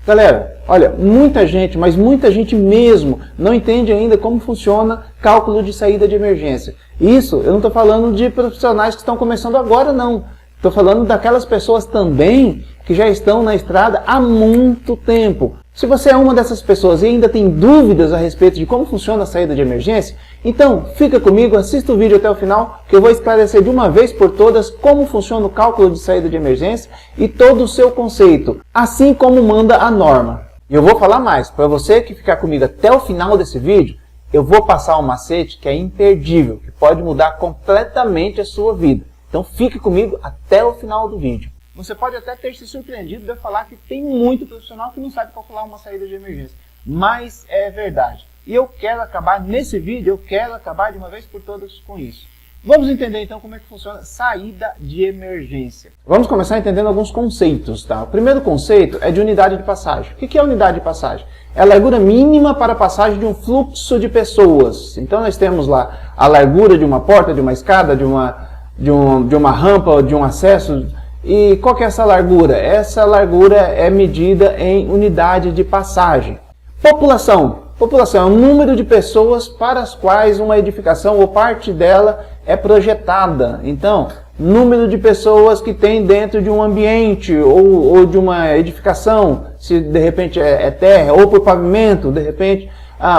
Galera, olha, muita gente, mas muita gente mesmo, não entende ainda como funciona cálculo de saída de emergência. Isso, eu não estou falando de profissionais que estão começando agora, não. Estou falando daquelas pessoas também que já estão na estrada há muito tempo. Se você é uma dessas pessoas e ainda tem dúvidas a respeito de como funciona a saída de emergência, então fica comigo, assista o vídeo até o final, que eu vou esclarecer de uma vez por todas como funciona o cálculo de saída de emergência e todo o seu conceito, assim como manda a norma. E eu vou falar mais, para você que ficar comigo até o final desse vídeo, eu vou passar um macete que é imperdível, que pode mudar completamente a sua vida. Então fique comigo até o final do vídeo. Você pode até ter se surpreendido de eu falar que tem muito profissional que não sabe calcular uma saída de emergência. Mas é verdade. E eu quero acabar, nesse vídeo, eu quero acabar de uma vez por todas com isso. Vamos entender então como é que funciona saída de emergência. Vamos começar entendendo alguns conceitos, tá? O primeiro conceito é de unidade de passagem. O que é unidade de passagem? É a largura mínima para a passagem de um fluxo de pessoas. Então nós temos lá a largura de uma porta, de uma escada, de uma rampa, de um acesso. E qual que é essa largura? Essa largura é medida em unidade de passagem. População. População é o número de pessoas para as quais uma edificação ou parte dela é projetada. Então, número de pessoas que tem dentro de um ambiente ou de uma edificação, se de repente é terra ou por pavimento, de repente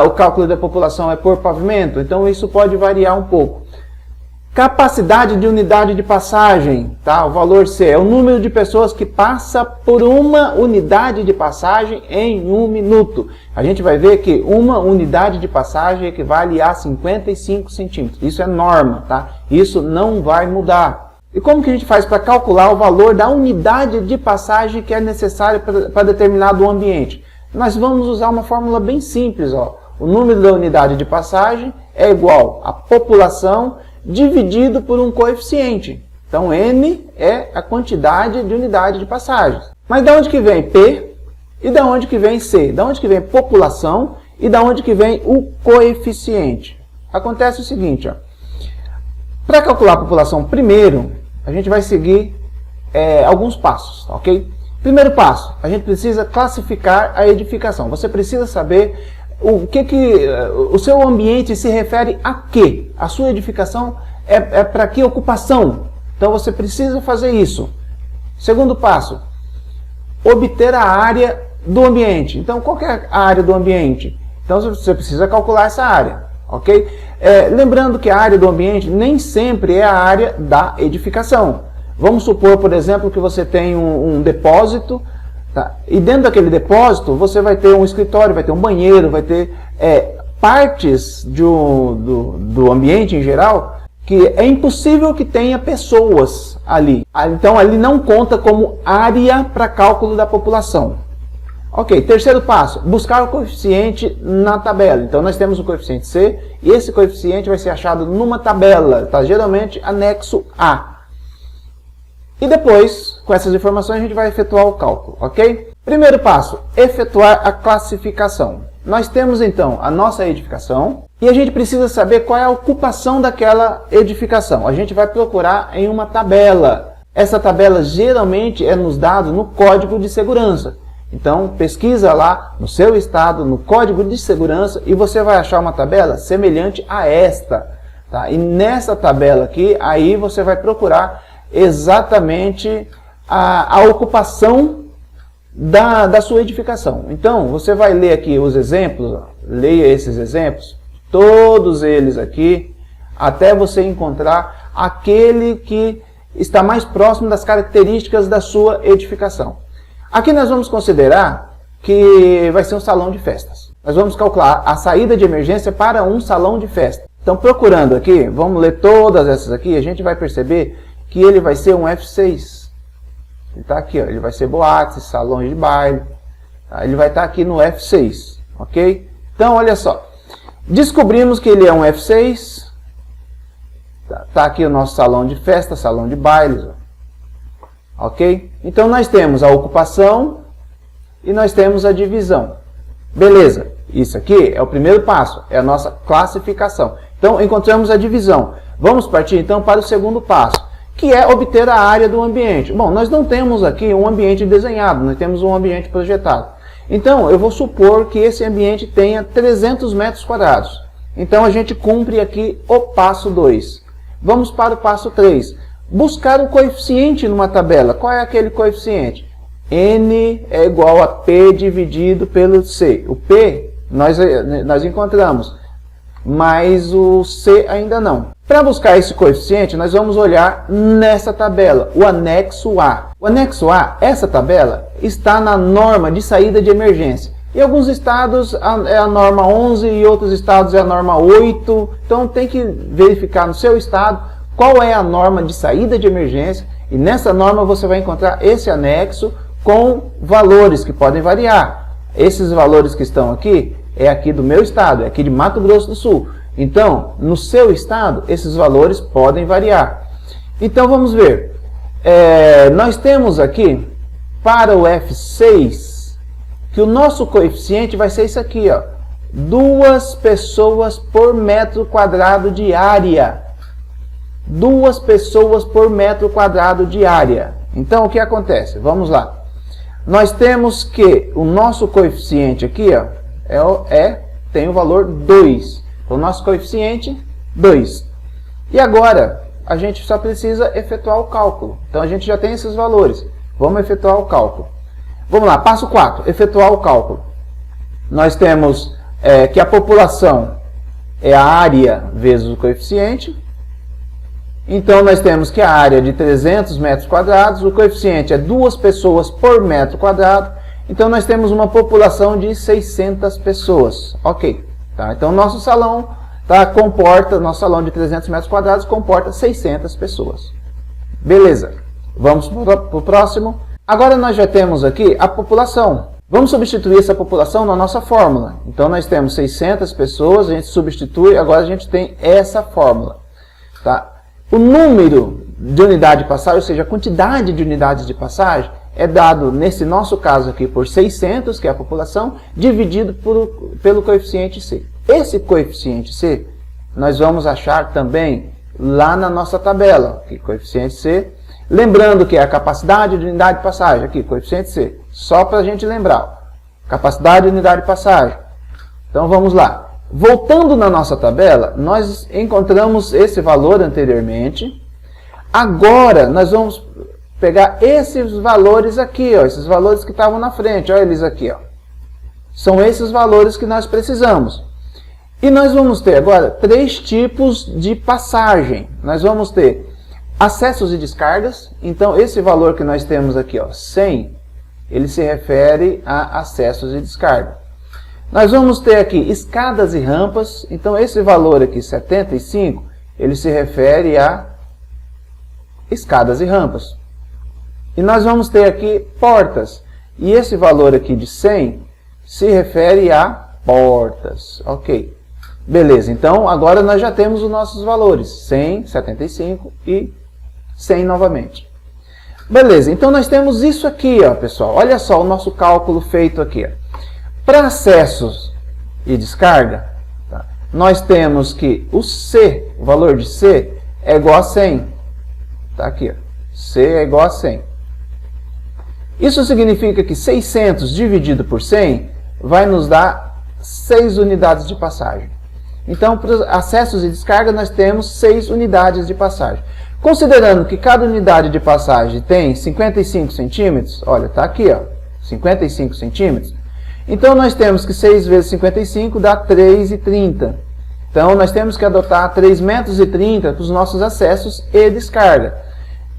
o cálculo da população é por pavimento. Então, isso pode variar um pouco. Capacidade de unidade de passagem, tá? O valor C é o número de pessoas que passa por uma unidade de passagem em 1 minuto. A gente vai ver que uma unidade de passagem equivale a 55 centímetros. Isso é norma, tá? Isso não vai mudar. E como que a gente faz para calcular o valor da unidade de passagem que é necessária para determinado ambiente? Nós vamos usar uma fórmula bem simples, ó. O número da unidade de passagem é igual à população dividido por um coeficiente. Então, N é a quantidade de unidade de passagens. Mas da onde que vem P e da onde que vem C? Da onde que vem população e da onde que vem o coeficiente? Acontece o seguinte, ó. Para calcular a população primeiro, a gente vai seguir alguns passos, ok? Primeiro passo, a gente precisa classificar a edificação. Você precisa saber o seu ambiente se refere a quê? A sua edificação é para que ocupação? Então você precisa fazer isso. Segundo passo, obter a área do ambiente. Então qual que é a área do ambiente? Então você precisa calcular essa área, ok? Lembrando que a área do ambiente nem sempre é a área da edificação. Vamos supor, por exemplo, que você tem um depósito. Tá? E dentro daquele depósito você vai ter um escritório, vai ter um banheiro, vai ter partes do ambiente em geral que é impossível que tenha pessoas ali. Então ali não conta como área para cálculo da população. Ok, terceiro passo, buscar o coeficiente na tabela. Então nós temos o coeficiente C e esse coeficiente vai ser achado numa tabela, tá? Geralmente anexo A. E depois, com essas informações, a gente vai efetuar o cálculo, ok? Primeiro passo, efetuar a classificação. Nós temos então a nossa edificação e a gente precisa saber qual é a ocupação daquela edificação. A gente vai procurar em uma tabela. Essa tabela geralmente é nos dada no Código de Segurança. Então, pesquisa lá no seu estado, no Código de Segurança, e você vai achar uma tabela semelhante a esta. Tá? E nessa tabela aqui, aí você vai procurar exatamente a ocupação da sua edificação. Então, você vai ler aqui os exemplos, leia esses exemplos, todos eles aqui, até você encontrar aquele que está mais próximo das características da sua edificação. Aqui nós vamos considerar que vai ser um salão de festas. Nós vamos calcular a saída de emergência para um salão de festa. Então, procurando aqui, vamos ler todas essas aqui, a gente vai perceber que ele vai ser um F6. Ele está aqui, ó, ele vai ser boates, salões de baile. Tá? Ele vai estar aqui no F6, ok? Então, olha só. Descobrimos que ele é um F6. Tá aqui o nosso salão de festa, salão de bailes. Ó. Ok? Então, nós temos a ocupação e nós temos a divisão. Beleza. Isso aqui é o primeiro passo, é a nossa classificação. Então, encontramos a divisão. Vamos partir, então, para o segundo passo, que é obter a área do ambiente. Bom, nós não temos aqui um ambiente desenhado, nós temos um ambiente projetado. Então, eu vou supor que esse ambiente tenha 300 metros quadrados. Então, a gente cumpre aqui o passo 2. Vamos para o passo 3. Buscar o coeficiente numa tabela. Qual é aquele coeficiente? N é igual a P dividido pelo C. O P nós encontramos, mas o C ainda não. Para buscar esse coeficiente, nós vamos olhar nessa tabela, o anexo A. O anexo A, essa tabela, está na norma de saída de emergência. Em alguns estados é a norma 11, em outros estados é a norma 8. Então tem que verificar no seu estado qual é a norma de saída de emergência. E nessa norma você vai encontrar esse anexo com valores que podem variar. Esses valores que estão aqui, é aqui do meu estado, é aqui de Mato Grosso do Sul. Então, no seu estado, esses valores podem variar. Então, vamos ver. Nós temos aqui, para o F6, que o nosso coeficiente vai ser isso aqui, ó, 2 pessoas por metro quadrado de área. 2 pessoas por metro quadrado de área. Então, o que acontece? Vamos lá. Nós temos que o nosso coeficiente aqui, ó, tem o valor 2. O nosso coeficiente, 2. E agora, a gente só precisa efetuar o cálculo. Então, a gente já tem esses valores. Vamos efetuar o cálculo. Vamos lá, passo 4, efetuar o cálculo. Nós temos que a população é a área vezes o coeficiente. Então, nós temos que a área é de 300 metros quadrados, o coeficiente é 2 pessoas por metro quadrado. Então, nós temos uma população de 600 pessoas. Ok. Tá? Então, nosso salão nosso salão de 300 metros quadrados comporta 600 pessoas. Beleza. Vamos para o próximo. Agora, nós já temos aqui a população. Vamos substituir essa população na nossa fórmula. Então, nós temos 600 pessoas, a gente substitui, agora a gente tem essa fórmula. Tá? O número de unidade de passagem, ou seja, a quantidade de unidades de passagem, é dado, nesse nosso caso aqui, por 600, que é a população, dividido pelo coeficiente C. Esse coeficiente C, nós vamos achar também lá na nossa tabela, aqui, coeficiente C. Lembrando que é a capacidade de unidade de passagem, aqui, coeficiente C. Só para a gente lembrar. Capacidade de unidade de passagem. Então, vamos lá. Voltando na nossa tabela, nós encontramos esse valor anteriormente. Agora, nós vamos pegar esses valores aqui, ó, esses valores que estavam na frente, olha eles aqui, ó. São esses valores que nós precisamos. E nós vamos ter agora 3 tipos de passagem. Nós vamos ter acessos e descargas. Então, esse valor que nós temos aqui, ó, 100, ele se refere a acessos e descargas. Nós vamos ter aqui escadas e rampas. Então, esse valor aqui, 75, ele se refere a escadas e rampas. E nós vamos ter aqui portas. E esse valor aqui de 100 se refere a portas. Ok. Beleza. Então, agora nós já temos os nossos valores. 100, 75 e 100 novamente. Beleza. Então, nós temos isso aqui, ó, pessoal. Olha só o nosso cálculo feito aqui, ó. Para acessos e descarga, tá, nós temos que o C, o valor de C, é igual a 100. Tá aqui, ó. C é igual a 100. Isso significa que 600 dividido por 100 vai nos dar 6 unidades de passagem. Então, para os acessos e descarga, nós temos 6 unidades de passagem. Considerando que cada unidade de passagem tem 55 centímetros, olha, está aqui, ó, 55 centímetros. Então, nós temos que 6 vezes 55 dá 3,30. Então, nós temos que adotar 3,30 metros para os nossos acessos e descarga.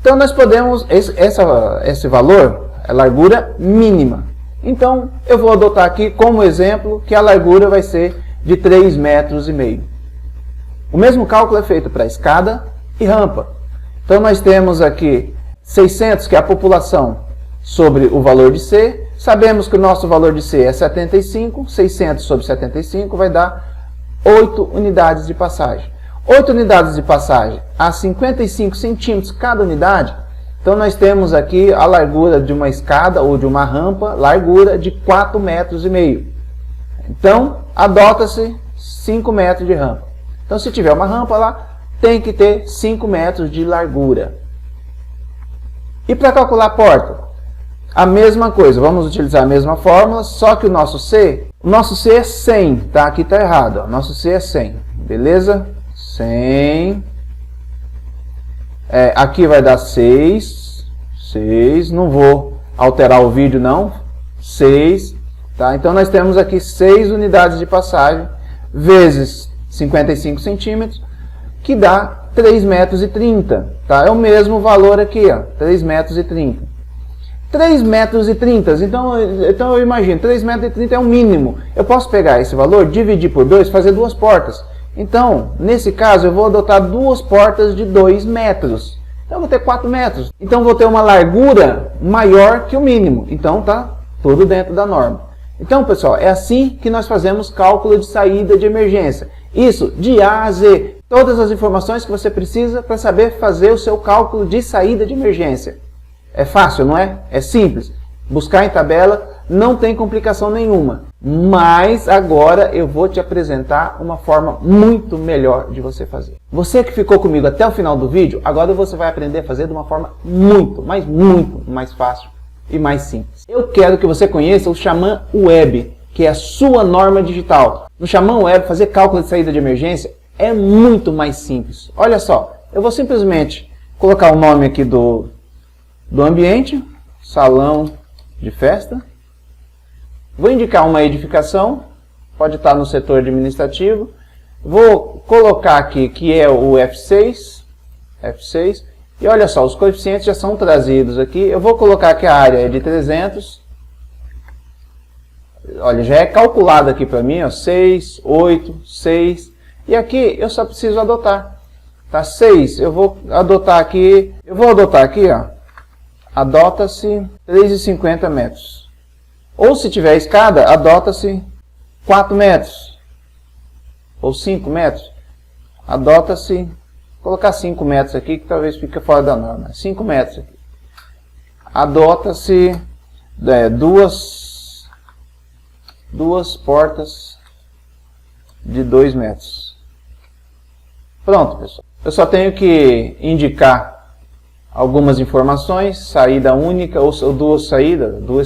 Então, nós podemos, esse valor é largura mínima. Então, eu vou adotar aqui como exemplo que a largura vai ser de 3,5 metros. O mesmo cálculo é feito para escada e rampa. Então, nós temos aqui 600, que é a população, sobre o valor de C. Sabemos que o nosso valor de C é 75, 600 sobre 75 vai dar 8 unidades de passagem. 8 unidades de passagem a 55 centímetros cada unidade. Então, nós temos aqui a largura de uma escada ou de uma rampa, largura de 4,5 metros. Então, adota-se 5 metros de rampa. Então, se tiver uma rampa lá, tem que ter 5 metros de largura. E para calcular a porta? A mesma coisa, vamos utilizar a mesma fórmula, só que o nosso C é 100, tá? Aqui tá errado, ó. Nosso C é 100, beleza? 100. Aqui vai dar 6, não vou alterar o vídeo não, 6, tá? Então nós temos aqui 6 unidades de passagem, vezes 55 centímetros, que dá 3,30 metros, tá? É o mesmo valor aqui, ó, 3,30 metros. 3,30 metros, então eu imagino, 3,30 metros é o mínimo. Eu posso pegar esse valor, dividir por 2, fazer 2 portas. Então, nesse caso, eu vou adotar 2 portas de 2 metros. Então, eu vou ter 4 metros. Então, eu vou ter uma largura maior que o mínimo. Então, tá tudo dentro da norma. Então, pessoal, é assim que nós fazemos cálculo de saída de emergência. Isso, de A a Z. Todas as informações que você precisa para saber fazer o seu cálculo de saída de emergência. É fácil, não é? É simples. Buscar em tabela não tem complicação nenhuma. Mas agora eu vou te apresentar uma forma muito melhor de você fazer. Você que ficou comigo até o final do vídeo, agora você vai aprender a fazer de uma forma muito mais fácil e mais simples. Eu quero que você conheça o Xamã Web, que é a sua norma digital. No Xamã Web, fazer cálculo de saída de emergência é muito mais simples. Olha só, eu vou simplesmente colocar o nome aqui do ambiente, salão de festa. Vou indicar uma edificação, pode estar no setor administrativo. Vou colocar aqui que é o F6. E olha só, os coeficientes já são trazidos aqui. Eu vou colocar que a área é de 300. Olha, já é calculado aqui para mim, ó, 6, 8, 6. E aqui eu só preciso adotar. Tá, 6, eu vou adotar aqui, ó. Adota-se 3,50 metros. Ou se tiver escada, adota-se 4 metros. Ou 5 metros. Adota-se, colocar 5 metros aqui, que talvez fique fora da norma. 5 metros aqui. Adota-se duas portas de 2 metros. Pronto, pessoal. Eu só tenho que indicar algumas informações, saída única ou 2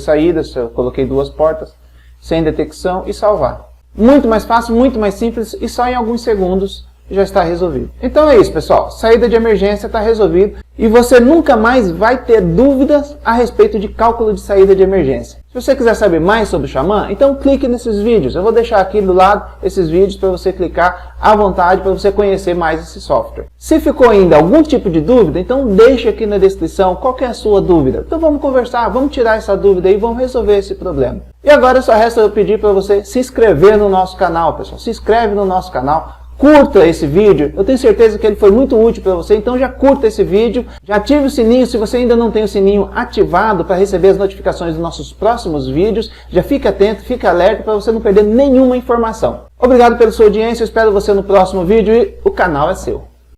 saídas, eu coloquei 2 portas, sem detecção e salvar. Muito mais fácil, muito mais simples e só em alguns segundos já está resolvido. Então é isso, pessoal. Saída de emergência está resolvido e você nunca mais vai ter dúvidas a respeito de cálculo de saída de emergência. Se você quiser saber mais sobre o Xamã, então clique nesses vídeos. Eu vou deixar aqui do lado esses vídeos para você clicar à vontade para você conhecer mais esse software. Se ficou ainda algum tipo de dúvida, então deixa aqui na descrição qual que é a sua dúvida. Então vamos conversar, vamos tirar essa dúvida e vamos resolver esse problema. E agora só resta eu pedir para você se inscrever no nosso canal, pessoal. Se inscreve no nosso canal. Curta esse vídeo, eu tenho certeza que ele foi muito útil para você, então já curta esse vídeo, já ative o sininho se você ainda não tem o sininho ativado para receber as notificações dos nossos próximos vídeos, já fique atento, fique alerta para você não perder nenhuma informação. Obrigado pela sua audiência, eu espero você no próximo vídeo e o canal é seu.